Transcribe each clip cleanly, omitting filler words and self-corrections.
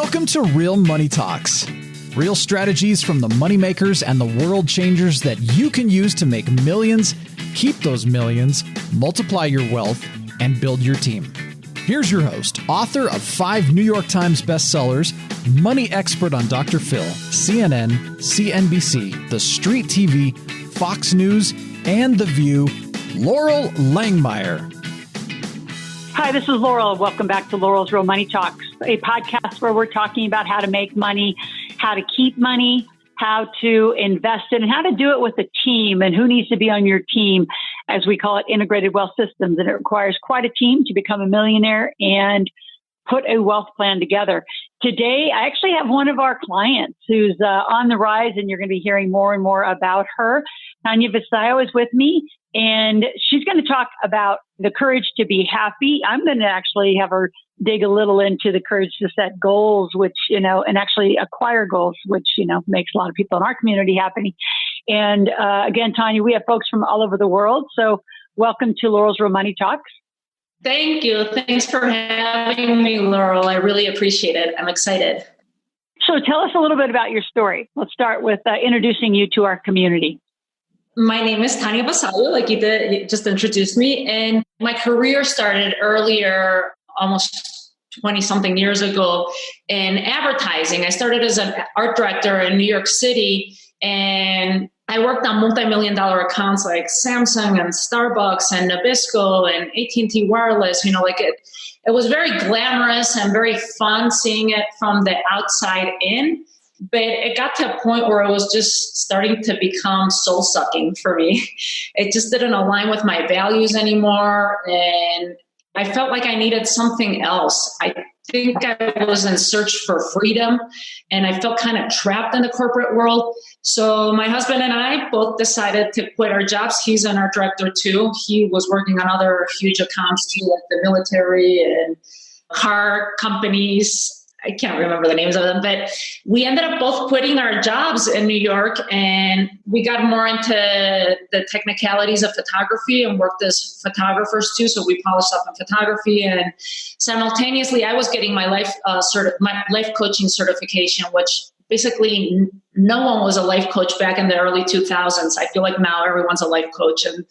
Welcome to Real Money Talks. Real strategies from the moneymakers and the world changers that you can use to make millions, keep those millions, multiply your wealth, and build your team. Here's your host, author of 5 New York Times bestsellers, money expert on Dr. Phil, CNN, CNBC, The Street TV, Fox News, and The View, Laurel Langmeyer. Hi, this is Laurel. Welcome back to Laurel's Real Money Talks, a podcast where we're talking about how to make money, how to keep money, how to invest it, and how to do it with a team and who needs to be on your team, as we call it, integrated wealth systems. And it requires quite a team to become a millionaire and put a wealth plan together. Today, I actually have one of our clients who's on the rise, and you're going to be hearing more and more about her. Tania Vasallo is with me, and she's going to talk about the courage to be happy. I'm going to actually have her dig a little into the courage to set goals, which, and actually acquire goals, which, makes a lot of people in our community happy. And again, Tania, we have folks from all over the world. So welcome to Laurel's Real Money Talks. Thank you. Thanks for having me, Laurel. I really appreciate it. I'm excited. So tell us a little bit about your story. Let's start with introducing you to our community. My name is Tania Vasallo, like you just introduced me. And my career started earlier, almost 20-something years ago, in advertising. I started as an art director in New York City, and I worked on multi-million-dollar accounts like Samsung and Starbucks and Nabisco and AT&T Wireless. It was very glamorous and very fun seeing it from the outside in. But it got to a point where it was just starting to become soul-sucking for me. It just didn't align with my values anymore. And I felt like I needed something else. I think I was in search for freedom, and I felt kind of trapped in the corporate world. So my husband and I both decided to quit our jobs. He's an art director too. He was working on other huge accounts too, like the military and car companies. I can't remember the names of them, but we ended up both quitting our jobs in New York, and we got more into the technicalities of photography and worked as photographers too. So we polished up in photography, and simultaneously I was getting my life coaching certification, which basically no one was a life coach back in the early 2000s. I feel like now everyone's a life coach. And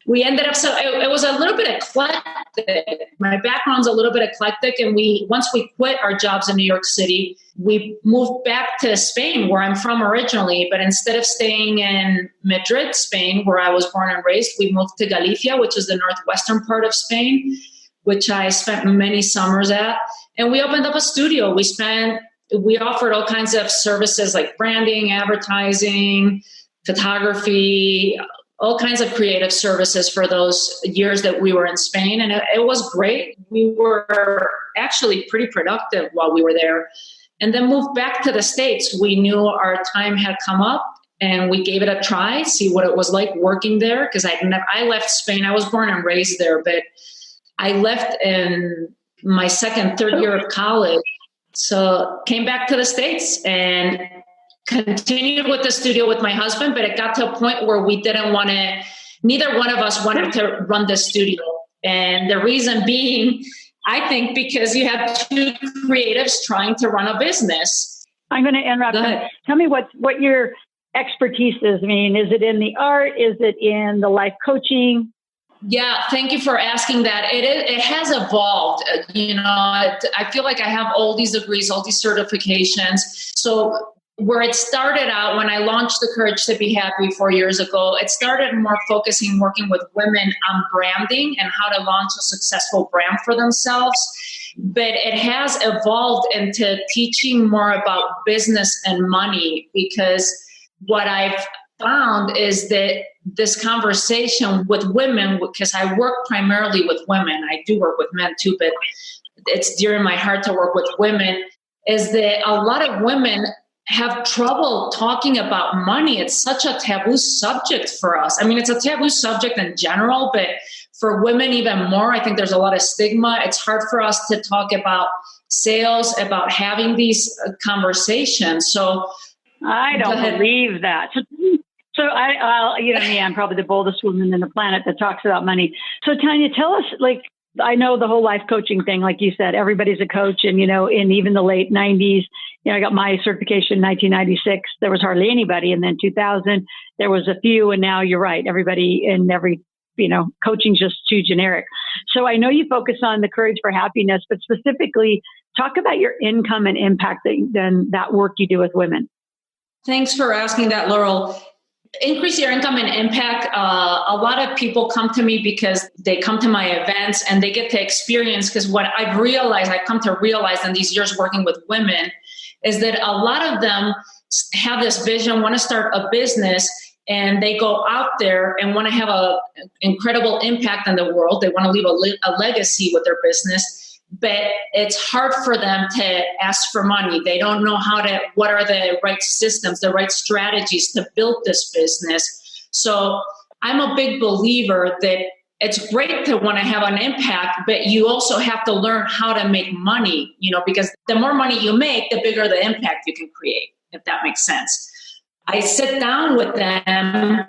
we ended up, so it was a little bit eclectic. My background's a little bit eclectic. And once we quit our jobs in New York City, we moved back to Spain, where I'm from originally. But instead of staying in Madrid, Spain, where I was born and raised, we moved to Galicia, which is the northwestern part of Spain, which I spent many summers at. And we opened up a studio. We offered all kinds of services like branding, advertising, photography, all kinds of creative services for those years that we were in Spain. And it was great. We were actually pretty productive while we were there. And then moved back to the States. We knew our time had come up, and we gave it a try, see what it was like working there. Because I left Spain. I was born and raised there, but I left in my third year of college. So came back to the States and continued with the studio with my husband, but it got to a point where neither one of us wanted to run the studio. And the reason being, I think, because you have two creatives trying to run a business. I'm going to interrupt. Tell me what your expertise is. I mean, is it in the art? Is it in the life coaching? Yeah, thank you for asking that. It has evolved. I feel like I have all these degrees, all these certifications. So where it started out when I launched The Courage to Be Happy 4 years ago, it started more working with women on branding and how to launch a successful brand for themselves. But it has evolved into teaching more about business and money, because what I've found is that this conversation with women, because I work primarily with women, I do work with men too, but it's dear in my heart to work with women, is that a lot of women have trouble talking about money. It's such a taboo subject for us. I mean, it's a taboo subject in general, but for women even more. I think there's a lot of stigma. It's hard for us to talk about sales, about having these conversations. So I don't believe that. So I'm probably the boldest woman in the planet that talks about money. So Tania, tell us, I know the whole life coaching thing, like you said, everybody's a coach. And, in even the late 90s, I got my certification in 1996. There was hardly anybody. And then 2000, there was a few. And now you're right. Everybody in every, coaching's just too generic. So I know you focus on the Courage for Happiness, but specifically talk about your income and impact that work you do with women. Thanks for asking that, Laurel. Increase your income and impact. A lot of people come to me because they come to my events and they get to experience, because what I've come to realize in these years working with women is that a lot of them have this vision, want to start a business, and they go out there and want to have an incredible impact in the world. They want to leave a legacy with their business, but it's hard for them to ask for money. They don't know what are the right systems, the right strategies to build this business. So I'm a big believer that it's great to want to have an impact, but you also have to learn how to make money, because the more money you make, the bigger the impact you can create, if that makes sense. I sit down with them,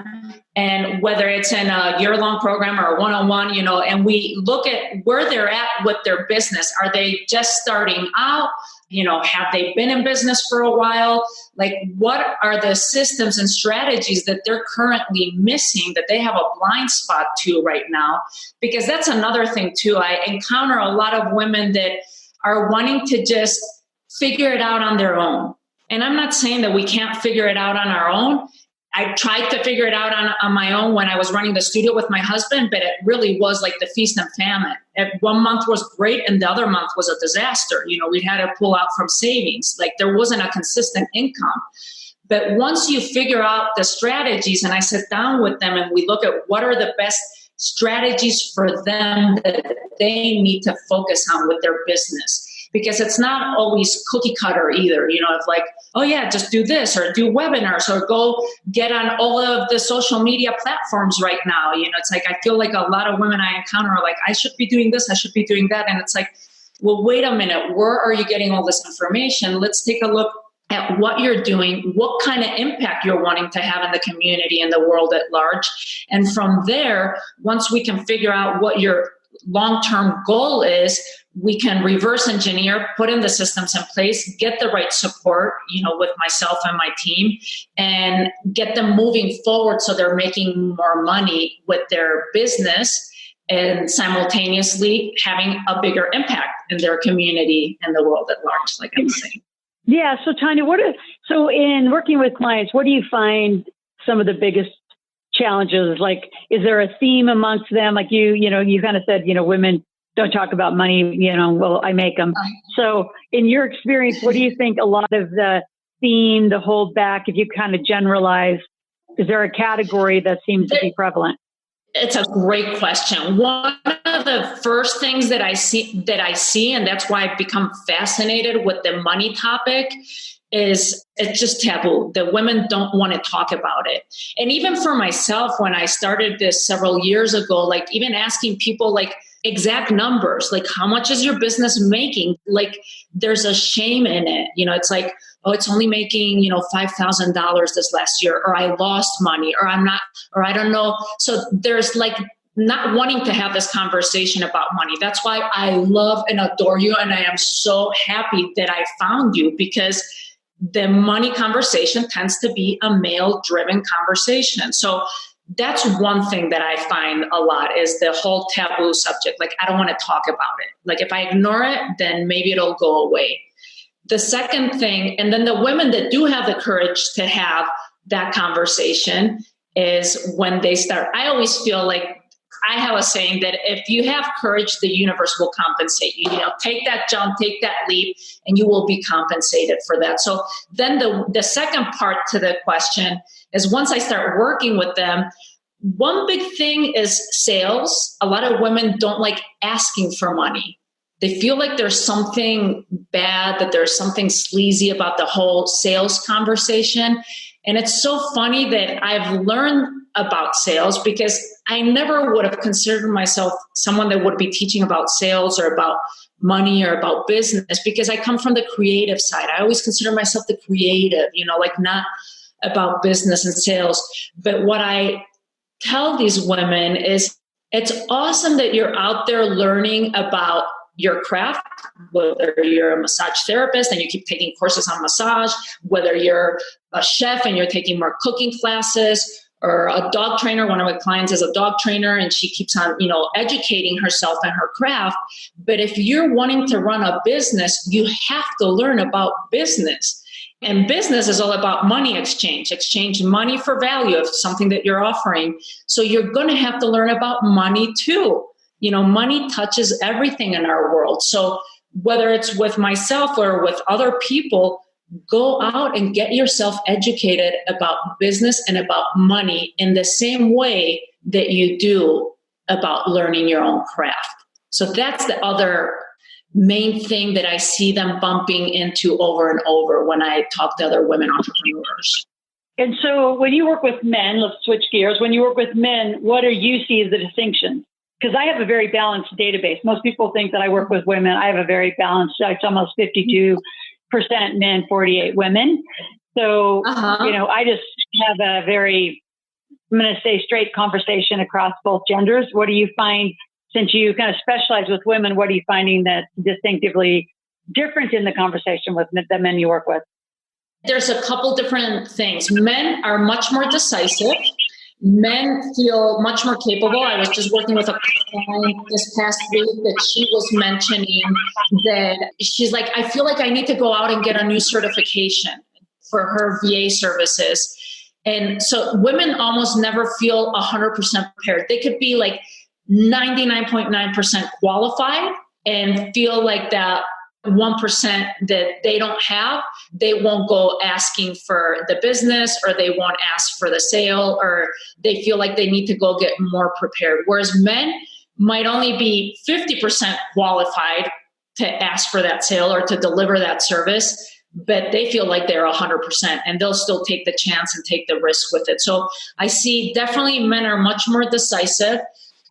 and whether it's in a year-long program or a one-on-one, and we look at where they're at with their business. Are they just starting out? Have they been in business for a while? Like, what are the systems and strategies that they're currently missing that they have a blind spot to right now? Because that's another thing too. I encounter a lot of women that are wanting to just figure it out on their own. And I'm not saying that we can't figure it out on our own. I tried to figure it out on my own when I was running the studio with my husband, but it really was like the feast and famine. One month was great and the other month was a disaster. We had to pull out from savings. Like, there wasn't a consistent income. But once you figure out the strategies, and I sit down with them and we look at what are the best strategies for them that they need to focus on with their business. Because it's not always cookie cutter either, of like, oh yeah, just do this or do webinars or go get on all of the social media platforms right now. It's like, I feel like a lot of women I encounter are like, I should be doing this, I should be doing that. And it's like, well, wait a minute, where are you getting all this information? Let's take a look at what you're doing, what kind of impact you're wanting to have in the community and the world at large. And from there, once we can figure out what your long-term goal is, we can reverse engineer, put in the systems in place, get the right support, with myself and my team, and get them moving forward so they're making more money with their business and simultaneously having a bigger impact in their community and the world at large, like I'm saying. Yeah. So Tania, so in working with clients, what do you find some of the biggest challenges? Like, is there a theme amongst them? Like you kind of said, women don't talk about money, well, I make them. So in your experience, what do you think a lot of the theme, the hold back, if you kind of generalize, is there a category that seems to be prevalent? It's a great question. One of the first things that I see, and that's why I've become fascinated with the money topic, is it's just taboo. The women don't want to talk about it. And even for myself, when I started this several years ago, like even asking people like exact numbers, like how much is your business making? Like there's a shame in it. It's like, oh, it's only making, $5,000 this last year, or I lost money, or I'm not, or I don't know. So there's like not wanting to have this conversation about money. That's why I love and adore you. And I am so happy that I found you, because the money conversation tends to be a male-driven conversation. So that's one thing that I find a lot, is the whole taboo subject. Like, I don't want to talk about it. Like, if I ignore it, then maybe it'll go away. The second thing, and then the women that do have the courage to have that conversation, is when they start. I always feel like I have a saying that if you have courage, the universe will compensate you. Take that jump, take that leap, and you will be compensated for that. So then the second part to the question is, once I start working with them, one big thing is sales. A lot of women don't like asking for money. They feel like there's something bad, that there's something sleazy about the whole sales conversation. And it's so funny that I've learned about sales, because I never would have considered myself someone that would be teaching about sales or about money or about business, because I come from the creative side. I always consider myself the creative, like not about business and sales. But what I tell these women is, It's awesome that you're out there learning about your craft, whether you're a massage therapist and you keep taking courses on massage, whether you're a chef and you're taking more cooking classes, or a dog trainer. One of my clients is a dog trainer and she keeps on, educating herself and her craft. But if you're wanting to run a business, you have to learn about business. And business is all about money exchange money for value of something that you're offering. So you're going to have to learn about money too. Money touches everything in our world. So whether it's with myself or with other people, go out and get yourself educated about business and about money in the same way that you do about learning your own craft. So that's the other main thing that I see them bumping into over and over when I talk to other women entrepreneurs. And so when you work with men, let's switch gears. When you work with men, what do you see as the distinctions? Because I have a very balanced database. Most people think that I work with women. I have a very balanced, it's almost 52% men, 48 women. So, I just have a very, I'm going to say straight conversation across both genders. What do you find, since you kind of specialize with women, what are you finding that's distinctively different in the conversation with the men you work with? There's a couple different things. Men are much more decisive. Men feel much more capable. I was just working with a client this past week that she was mentioning that she's like, I feel like I need to go out and get a new certification for her VA services. And so women almost never feel 100% prepared. They could be like 99.9% qualified and feel like that 1% that they don't have, they won't go asking for the business, or they won't ask for the sale, or they feel like they need to go get more prepared. Whereas men might only be 50% qualified to ask for that sale or to deliver that service, but they feel like they're 100% and they'll still take the chance and take the risk with it. So I see definitely men are much more decisive.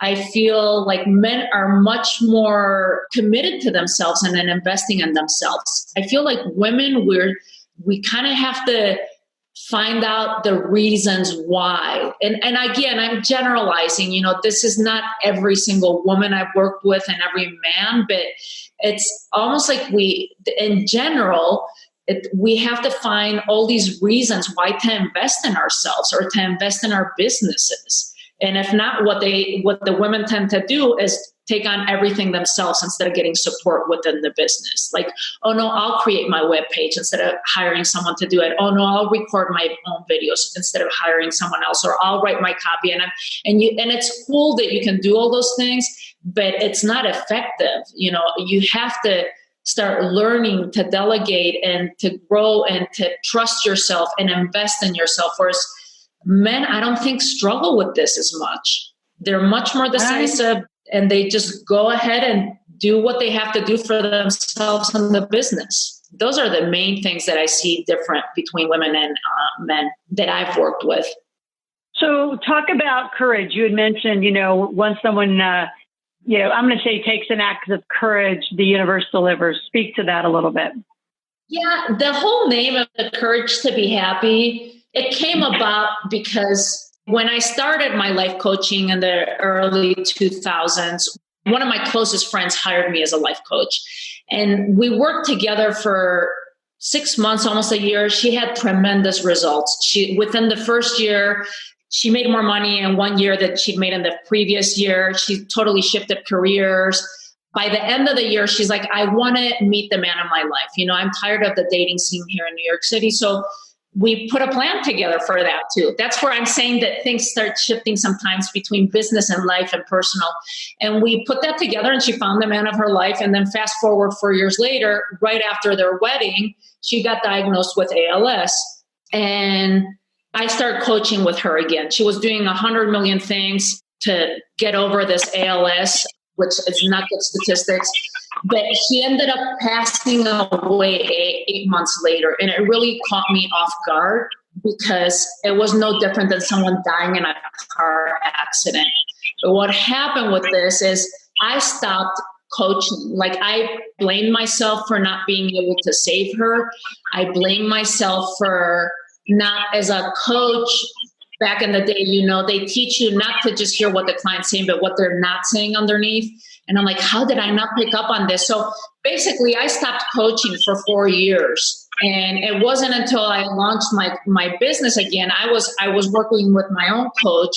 I feel like men are much more committed to themselves and then investing in themselves. I feel like women, we kind of have to find out the reasons why. And again, I'm generalizing, this is not every single woman I've worked with and every man, but it's almost like in general, we have to find all these reasons why to invest in ourselves or to invest in our businesses. And if not, what the women tend to do is take on everything themselves instead of getting support within the business. Like, oh no, I'll create my webpage instead of hiring someone to do it. Oh no, I'll record my own videos instead of hiring someone else, or I'll write my copy. And it's cool that you can do all those things, but it's not effective. You have to start learning to delegate and to grow and to trust yourself and invest in yourself. Whereas men, I don't think, struggle with this as much. They're much more decisive and they just go ahead and do what they have to do for themselves in the business. Those are the main things that I see different between women and men that I've worked with. So talk about courage. You had mentioned, once someone, I'm going to say takes an act of courage, the universe delivers. Speak to that a little bit. Yeah, the whole name of the Courage to Be Happy, it came about because when I started my life coaching in the early 2000s, one of my closest friends hired me as a life coach. And we worked together for 6 months, almost a year. She had tremendous results. Within the first year, she made more money in 1 year than she'd made in the previous year. She totally shifted careers. By the end of the year, she's like, I want to meet the man of my life. I'm tired of the dating scene here in New York City. So we put a plan together for that too. That's where I'm saying that things start shifting sometimes between business and life and personal. And we put that together and she found the man of her life. And then fast forward 4 years later, right after their wedding, she got diagnosed with ALS. And I started coaching with her again. She was doing 100 million things to get over this ALS, which is not good statistics. But she ended up passing away 8 months later. And it really caught me off guard because it was no different than someone dying in a car accident. But what happened with this is I stopped coaching. Like, I blamed myself for not being able to save her. I blamed myself for not, as a coach, back in the day, you know, they teach you not to just hear what the client's saying, but what they're not saying underneath. And I'm like, how did I not pick up on this? So basically I stopped coaching for 4 years. And it wasn't until I launched my business again, I was working with my own coach,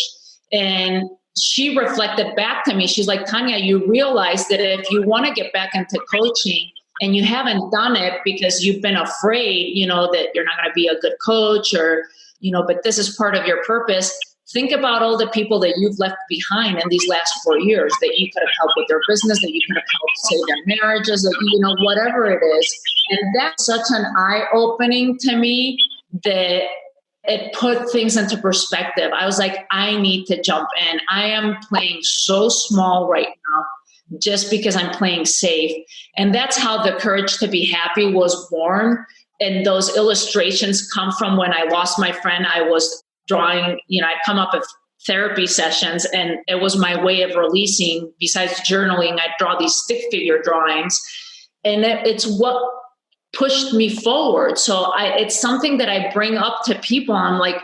and she reflected back to me. She's like, Tania, you realize that if you want to get back into coaching and you haven't done it because you've been afraid, you know, that you're not going to be a good coach, or, you know, but this is part of your purpose. Think about all the people that you've left behind in these last 4 years that you could have helped with their business, that you could have helped save their marriages, that, you know, whatever it is. And that's such an eye-opening to me that it put things into perspective. I was like, I need to jump in. I am playing so small right now just because I'm playing safe. And that's how the Courage to Be Happy was born. And those illustrations come from when I lost my friend. I was drawing, you know, I'd come up with therapy sessions, and it was my way of releasing. Besides journaling, I'd draw these stick figure drawings, and it's what pushed me forward. So it's something that I bring up to people. I'm like,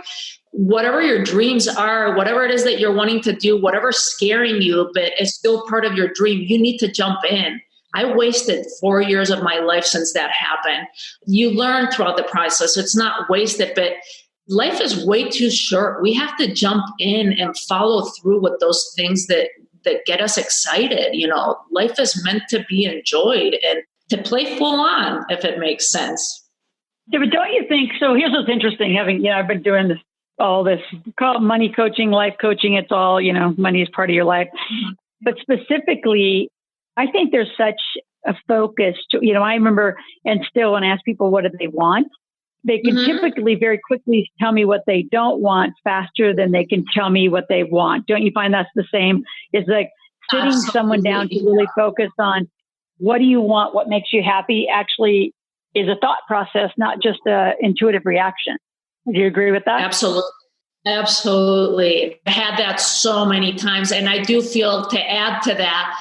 whatever your dreams are, whatever it is that you're wanting to do, whatever's scaring you, but it's still part of your dream, you need to jump in. I wasted 4 years of my life since that happened. You learn throughout the process. It's not wasted, but life is way too short. We have to jump in and follow through with those things that get us excited. You know, life is meant to be enjoyed and to play full on, if it makes sense. Yeah, but don't you think, so here's what's interesting, having, you know, I've been doing all this called money coaching, life coaching. It's all, you know, money is part of your life. Mm-hmm. But specifically, I think there's such a focus to, you know, I remember, and still when I ask people, what do they want? They can typically very quickly tell me what they don't want faster than they can tell me what they want. Don't you find that's the same? It's like sitting someone down to really focus on what do you want, what makes you happy actually is a thought process, not just an intuitive reaction. Do you agree with that? Absolutely. Absolutely. I had that so many times. And I do feel, to add to that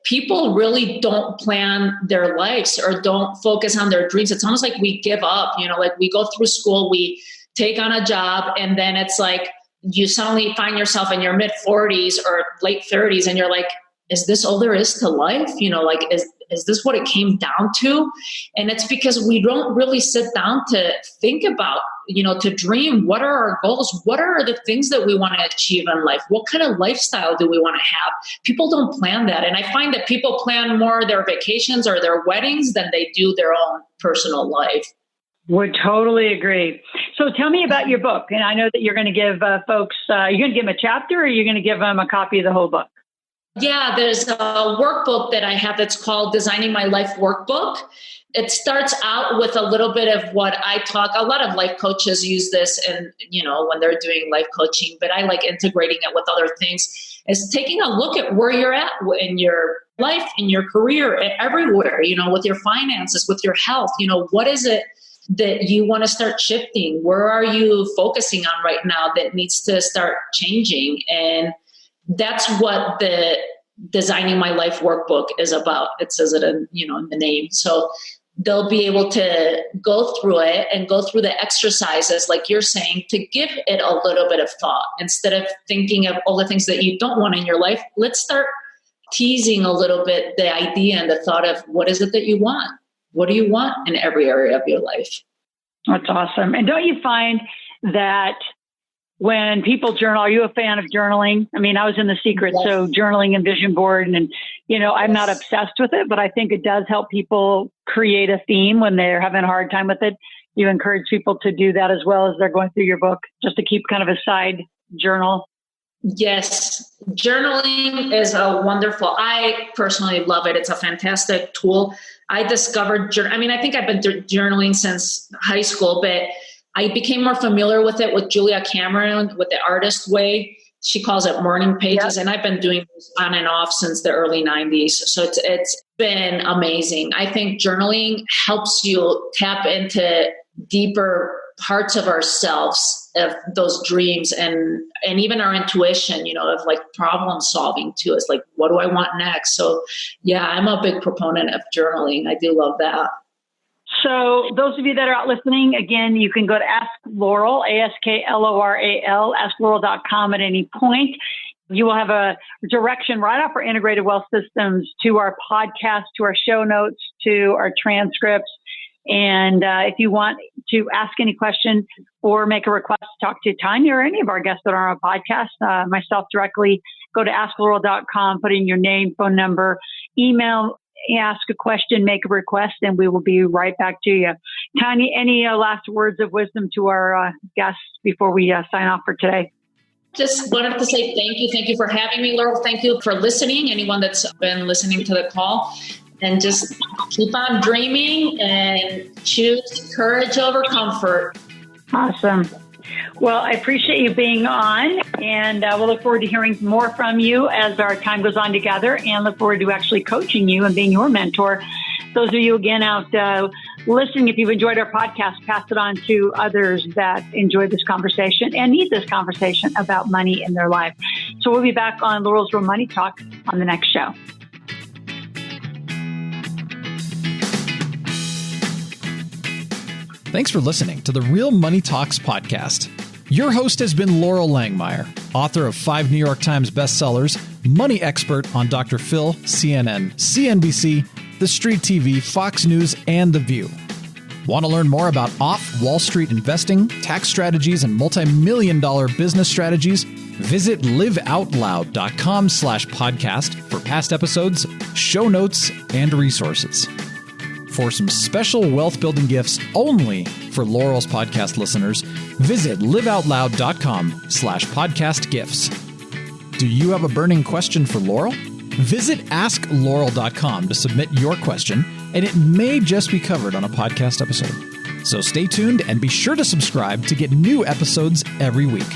people really don't plan their lives or don't focus on their dreams. It's almost like we give up, you know, like we go through school, we take on a job, and then it's like you suddenly find yourself in your mid 40s or late 30s, and you're like, is this all there is to life? You know, like, is this what it came down to? And it's because we don't really sit down to think about, you know, to dream. What are our goals? What are the things that we want to achieve in life? What kind of lifestyle do we want to have? People don't plan that. And I find that people plan more their vacations or their weddings than they do their own personal life. Would totally agree. So tell me about your book. And I know that you're going to give folks, you're going to give them a chapter, or you're going to give them a copy of the whole book? Yeah, there's a workbook that I have that's called Designing My Life Workbook. It starts out with a little bit of what I talk. A lot of life coaches use this, and you know, when they're doing life coaching, but I like integrating it with other things. Is taking a look at where you're at in your life, in your career, everywhere, you know, with your finances, with your health. You know, what is it that you want to start shifting? Where are you focusing on right now that needs to start changing? And that's what the Designing My Life Workbook is about. It says it in, you know, in the name. So they'll be able to go through it and go through the exercises, like you're saying, to give it a little bit of thought. Instead of thinking of all the things that you don't want in your life, let's start teasing a little bit the idea and the thought of what is it that you want? What do you want in every area of your life? That's awesome. And don't you find that when people journal, are you a fan of journaling? I mean, I was in The Secret, yes. So journaling and vision board, and, you know, I'm not obsessed with it, but I think it does help people create a theme when they're having a hard time with it. You encourage people to do that as well as they're going through your book, just to keep kind of a side journal. Yes. Journaling is I personally love it. It's a fantastic tool. I discovered, I think I've been journaling since high school, but I became more familiar with it with Julia Cameron, with the artist way. She calls it morning pages. Yep. And I've been doing this on and off since the early 90s. So it's been amazing. I think journaling helps you tap into deeper parts of ourselves, of those dreams and even our intuition, you know, of like problem solving too. It's like, what do I want next? So yeah, I'm a big proponent of journaling. I do love that. So those of you that are out listening, again, you can go to Ask Laurel, ASKLORAL, asklaurel.com at any point. You will have a direction right off our integrated wealth systems to our podcast, to our show notes, to our transcripts. And if you want to ask any question or make a request to talk to Tania or any of our guests that are on our podcast, myself directly, go to asklaurel.com, put in your name, phone number, email, ask a question, make a request, and we will be right back to you. Tania, any last words of wisdom to our guests before we sign off for today? Just wanted to say thank you. Thank you for having me, Laurel. Thank you for listening, anyone that's been listening to the call. And just keep on dreaming and choose courage over comfort. Awesome. Well, I appreciate you being on, and we'll look forward to hearing more from you as our time goes on together, and look forward to actually coaching you and being your mentor. Those of you, again, out listening, if you've enjoyed our podcast, pass it on to others that enjoy this conversation and need this conversation about money in their life. So we'll be back on Laurel's Real Money Talk on the next show. Thanks for listening to the Real Money Talks podcast. Your host has been Laurel Langmeyer, author of 5 New York Times bestsellers, money expert on Dr. Phil, CNN, CNBC, The Street TV, Fox News, and The View. Want to learn more about off-Wall Street investing, tax strategies, and multi-million-dollar business strategies? Visit liveoutloud.com/podcast for past episodes, show notes, and resources. For some special wealth-building gifts only for Laurel's podcast listeners, visit liveoutloud.com/podcast gifts. Do you have a burning question for Laurel? Visit asklaurel.com to submit your question, and it may just be covered on a podcast episode. So stay tuned and be sure to subscribe to get new episodes every week.